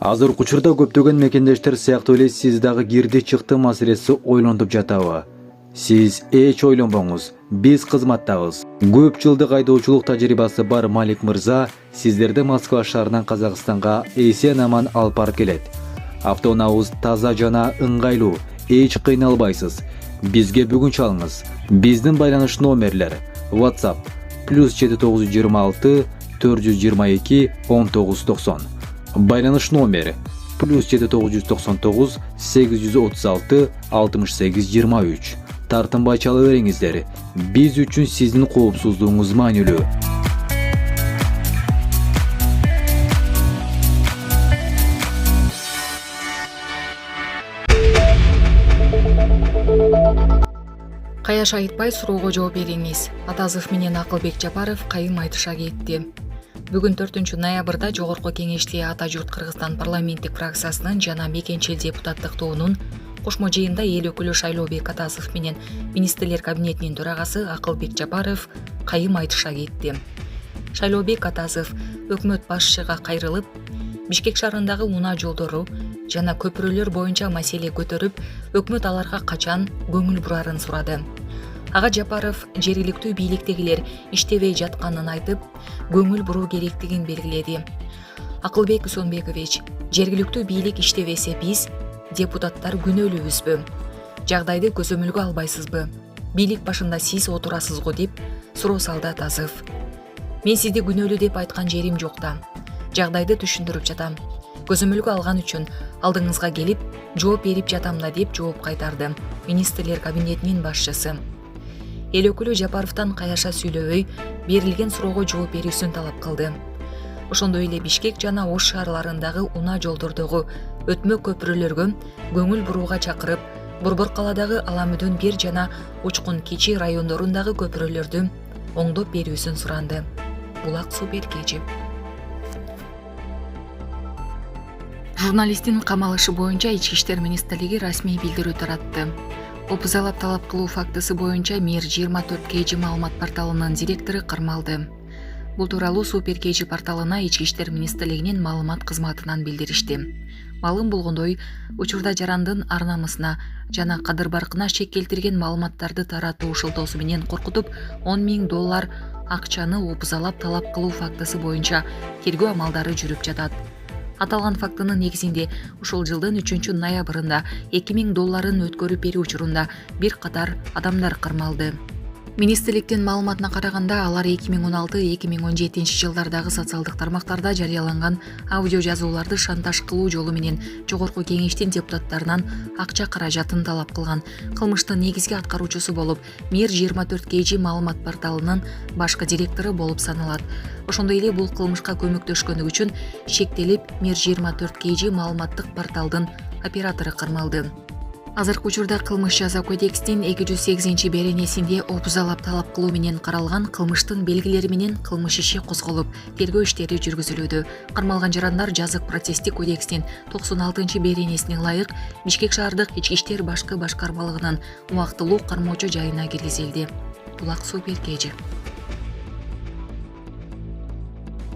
Азыркы учурда көптөгөн мекендештер сыяктуу эле сиз дагы кирди чыкты маселеси ойлонуп жатабы? Сиз эч ойлонбоңуз, биз кызматтабыз. Көп жылдык айдоочулук тажрыйбасы бар Малик мырза сиздерди Москва шаарынан Казакстанга эсен-аман алып барып келет. Автоунаабыз таза жана ыңгайлуу, эч кыйналбайсыз. Бизге бүгүн чалыңыз. Биздин байланыш номерлер: WhatsApp +7926 422 1990. Байланыш номери +7999 836 68 23. Тартынбай чала бериңиздер. Биз үчүн сиздин коопсуздугуңуз маанилүү. Каяш айтпай суроого жооп бериңиз. Атазов менен Акылбек Жапаров кайым айтыша кетти. Бүгүн 4 ноябрда Жогорку Кеңешти Ата журт Кыргызстан парламенттик фракциясынын жана Мекенчил депутаттык тобунун кошмо жыйында эл өкүлү Шайлообек Атазов менен министрлер кабинетинин төрагасы Акылбек Жапаров кайым айтыша кетти. Шайлообек Атазов өкмөт башчыга кайрылып, Бишкек шаарындагы унаа жолдору жана көпүрөлөр боюнча маселе көтөрүп, өкмөт аларга качан көңүл бурарын сурады. Ага Жапаров жергиликтүү бийликтегилер иштебей жатканын айтып, көңүл буруу керектигин белгиледи. Акылбек Усонбекович, жергиликтүү бийлик иштебесе биз, депутаттар күнөөлүүбүзбү? Жагдайды көзөмөлгө албайсызбы? Бийлик башында сиз отурасыз го деп суроо салды Атазов. Мен сизди күнөөлүү деп айткан жерим жок да. Жагдайды түшүндүрүп жатам. Көзөмөлгө алган үчүн алдыңызга келип, жооп берип жатам да деп жооп кайтарды министрлер кабинетинин башчысы. Эл өкүлү Жапаровдон каяша сүйлөбөй, берилген суроого жооп берүүсүн талап кылды. Ошондой эле Бишкек жана Ош шаарларындагы унаа жолдордогу өтмө көпүрөлөргө көңүл бурууга чакырып, Борбор калаадагы Аламүдөн 1 жана Учкун Кичи райондорундагы көпүрөлөрдү оңдоп берүүсүн суранды. Булак суу беркечи. Журналисттин камалышы боюнча Ички иштер министрлиги расмий билдирүү таратты. Опузалап талап кылуу фактысы боюнча Мир 24 KG маалымат порталынын директору кармалды. Бул тууралуу Супер KG порталына Ички иштер министрлигинин маалымат кызматынан билдиришти. Маалым болгондой, учурда жарандын ар-намысына жана кадыр-баркына шек келтирген маалыматтарды таратуу шылтоосу менен коркутуп, $10,000 акчаны опузалап талап кылуу фактысы боюнча тергөө амалдары жүрүп жатат. Аталган фактынын негизинде ушул жылдын 3 ноябрында $2,000 өткөрүп берүү учурунда бир катар адамдар кармалды. Министрликтин маалыматына караганда, алар 2016-2017 жылдардагы социалдык тармактарда жарыяланган аудио жазууларды шантаж кылуу жолу менен Жогорку Кеңештин депутаттарынан акча каражатын талап кылган. Кылмыштын негизги аткаруучусу болуп, Мир 24 KG маалымат порталынын башкы директору болуп саналат. Ошондой эле бул кылмышка көмөктөшкөнү үчүн шектелип Мир 24 KG маалыматтык порталдын оператору кармалды. Азыркы учурда кылмыш жаза кодекстин 208 беренесинде опузалап талап кылуу менен каралган кылмыштын белгилери менен кылмыш иши козголуп, тергөө иштери жүргүзүлүүдө. Кармалган жарандар жазык процесстик кодекстин 96 беренесине ылайык Бишкек шаардык ички иштер башкы башкармалыгынын убактылуу кармоочу жайына киргизилди. Булак суу беркечи.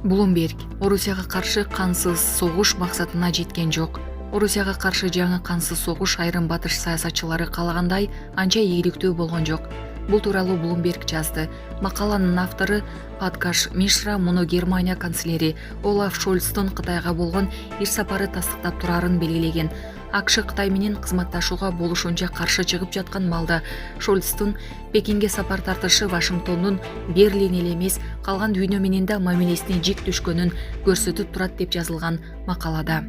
Блумберг: Орусияга каршы кансыз согуш максатына жеткен жок. Орусияга каршы жаңы кансыз согуш айрым батыш саясатчылары каалагандай анча ийгиликтүү болгон жок. Бул тууралуу Блумберг жазды. Макаланын автору Падкаш Мишра муну Германия канцлери Олаф Шольцтун Кытайга болгон иш сапары тастыктап турарын белгилеген. АКШ Кытай менен кызматташууга болушунча каршы чыгып жаткан маалда Шольцтун Пекинге сапар тартышы Вашингтондун Берлин эле эмес, калган дүйнө менен да мамилесине жик түшкөнүн көрсөтүп турат деп жазылган макалада.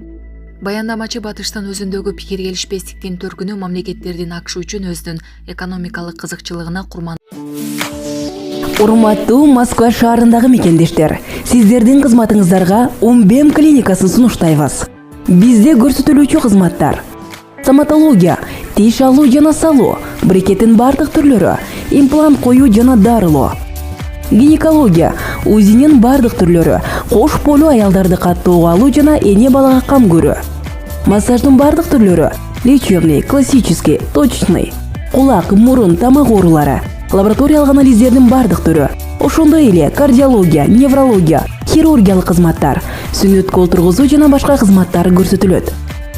Баяндамачы батыштын өзүндөгү пикир келишпестиктин төркүнү мамлекеттердин АКШ үчүн өзүнүн экономикалык кызыкчылыгына курман. Урматтуу Москва шаарындагы мекендештер, сиздердин кызматыңыздарга Умбем клиникасын сунуштайбыз. Бизде көрсөтүлүүчү кызматтар: стоматология, тиш алуу жана салуу, брекеттин бардык түрлөрү, имплант коюу жана дарылоо. Гинекология, УЗИнин бардык түрлөрү, кош полу аялдарды каттоого алуу жана эне балага кам көрүү. Массаждын бардык түрлөрү: лечебный, классический, точечный. Кулак, мурун, тамак оорулары, лабораториялык анализдердин бардык түрү. Ошондой эле кардиология, неврология, хирургиялык кызматтар, сүннөткө отургузуу жана башка кызматтар көрсөтүлөт.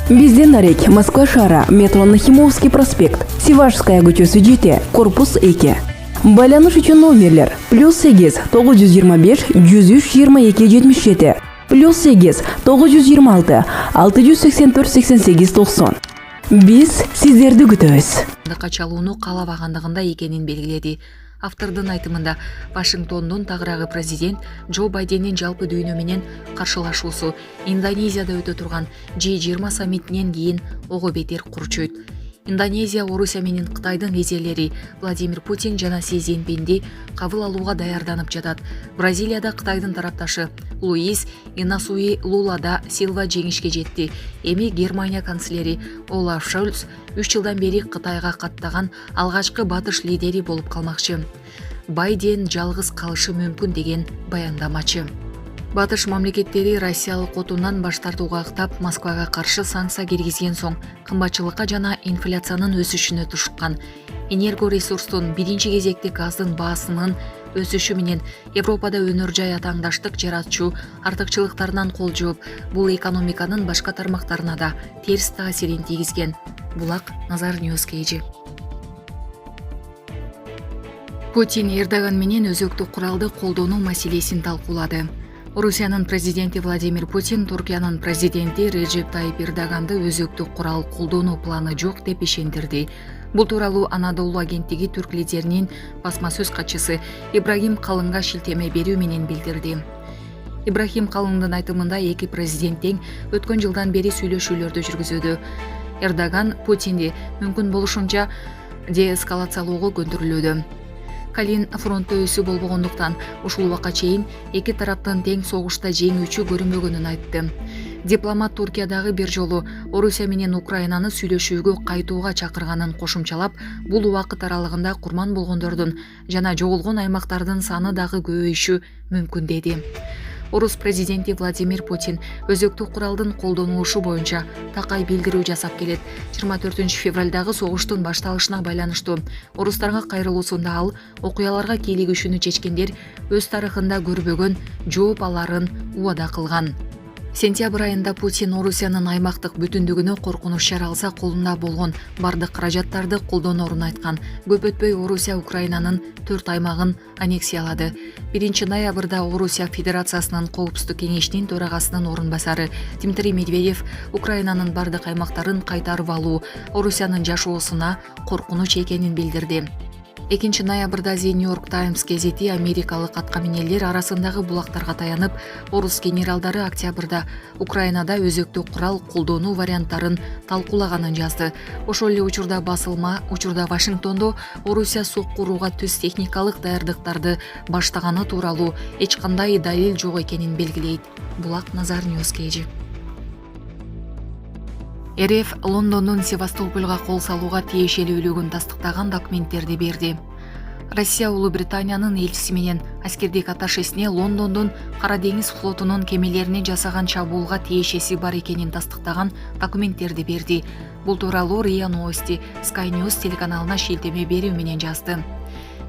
Бизден дарек Москва шаары, метро Нахимовский проспект, Сивашская көчөсү 7, корпус 2. Байланыш үчүн номерлер +8 925 103 22 77, +8 926 684 88 90. Биз сиздерди күтөбүз. Качалууну каалабагандыгында экенин белгиледи. Автордун айтымында Вашингтондун тагыраагы президент Джо Байдендин жалпы дүйнө менен каршылашуусу Индонезияда өтө турган G20 саммитинен кийин ого бетер курчойт. Индонезия Орусия менен Кытайдын лидерлери Владимир Путин жана Си Цзиньпинди кабыл алууга даярданып жатат. Бразилияда Кытайдын тарапташы Луис Инасуи Лула да Силва жеңишке жетти. Эми Германия канцлери Олаф Шольц 3 жылдан бери Кытайга каттаган алгачкы батыш лидери болуп калмакчы. Байден жалгыз калышы мүмкүн деген баяндамачы. Батыш мамлекеттери Россиялык отундан баш тартууга ыктап, Москвага каршы санкция киргизген соң кымбатчылыкка жана инфляциянын өсүшүнө тушкан. Энерго ресурстун биринчи кезекте газдын баасынын өсүшү менен Европада өнөр жай атаңдаштык жаратчу артыкчылыктарынан кол жооп, бул экономиканын башка тармактарына да терс таасирин тийгизген. Булак Назар Ньюс Кейджи. Путин Эрдоган менен өзөктүк куралды колдонуу маселесин талкуулады. Орусиянын президенти Владимир Путин Туркиянын президенти Реджеп Тайип Эрдоганды өзөктүк курал колдонуу планы жок деп ишендирди. Бул тууралуу Анадолу агенттиги түрк лидеринин басма сөз катчысы Ибрагим Калынга шилтеме берүү менен билдирди. Ибрагим Калындын айтымында эки президент тең өткөн жылдан бери сүйлөшүүлөрдү жүргүзүүдө. Эрдоган Путинди мүмкүн болушунча деэскалациялоого көндүрүлүүдө. Калин фронтто өсүү болбогондуктан ушул убакка чейин эки тараптын тең согушта жеңүүчү көрүнбөгөнүн айтты. Дипломат Туркиядагы бир жолу Орусия менен Украинаны сүйлөшүүгө кайтууга чакырганын кошумчалап, бул убакыт аралыгында курман болгондордун жана жоголгон аймактардын саны дагы көбөйүшү мүмкүн деди. Орус президенти Владимир Путин өзөктүк куралдын колдонулушу боюнча такай билдирүү жасап келет. 24 февралдагы согуштун башталышына байланыштуу орустарга кайрылуусунда ал окуяларга кийлигишүүнү чечкендер өз тарыхында көрбөгөн жооп аларын убада кылган. Сентябрь айында Путин Орусиянын аймактык бүтүндүгүнө коркунуч жаралса колунда болгон бардык каражаттарды колдоноорун айткан. Көп өтпөй Орусия Украинанын 4 аймагын аннексиялады. 1 ноябрда Орусия Федерациясынын Коопсуздук кеңешинин төрагасынын орун басары Дмитрий Медведев Украинанын бардык аймактарын кайтарып алуу Орусиянын жашоосуна коркунуч экенин билдирди. 2 ноябрда The New York Times газети америкалык аткаминерлер арасындагы булактарга таянып, орус генералдары октябрда Украинада өзөктүк курал колдонуу варианттарын талкуулаганын жазды. Ошол эле учурда басылма учурда Вашингтондо Орусия сок курууга түз техникалык даярдыктарды баштаганы тууралуу эч кандай далил жок экенин белгилейт. Булак Назар Ньюс Кейджи. РФ Лондондун Севастопольго кол салууга тиешелүүлүгүн тастыктаган документтерди берди. Россия Улуу Британиянын элчиси менен аскердик атташесине Лондондун Кара деңиз флотунун кемелерине жасаган чабуулга тиешеси бар экенин тастыктаган документтерди берди. Бул тууралуу РИА Новости Sky News телеканалына шилтеме берүү менен жазды.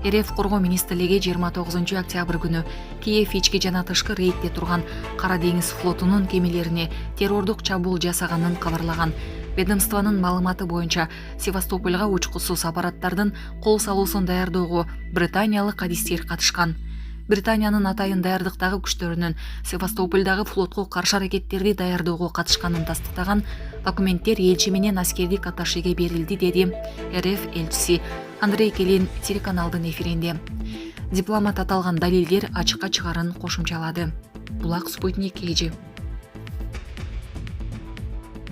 РФ Коргоо министрлиги 29 октябрь күнү Киев ички жана тышкы рейдте турган Кара деңиз флотунун кемелерине террордук чабуул жасаганын кабарлаган. Ведомствонун маалыматы боюнча Севастопольго учкусуз аппараттардын кол салуусун даярдоого британиялык адистер катышкан. Британиянын атайын даярдыктагы күчтөрүнүн Севастопольдагы флотко каршы аракеттерди даярдоого катышканын тастыктаган документтер элчи менен аскердик атташеге берилди, деди РФ элчиси Андрей Келин телеканалдын эфиринде. Дипломат аталган далилдер ачыкка чыгарын кошумчалады. Булак Спутник Кейджи.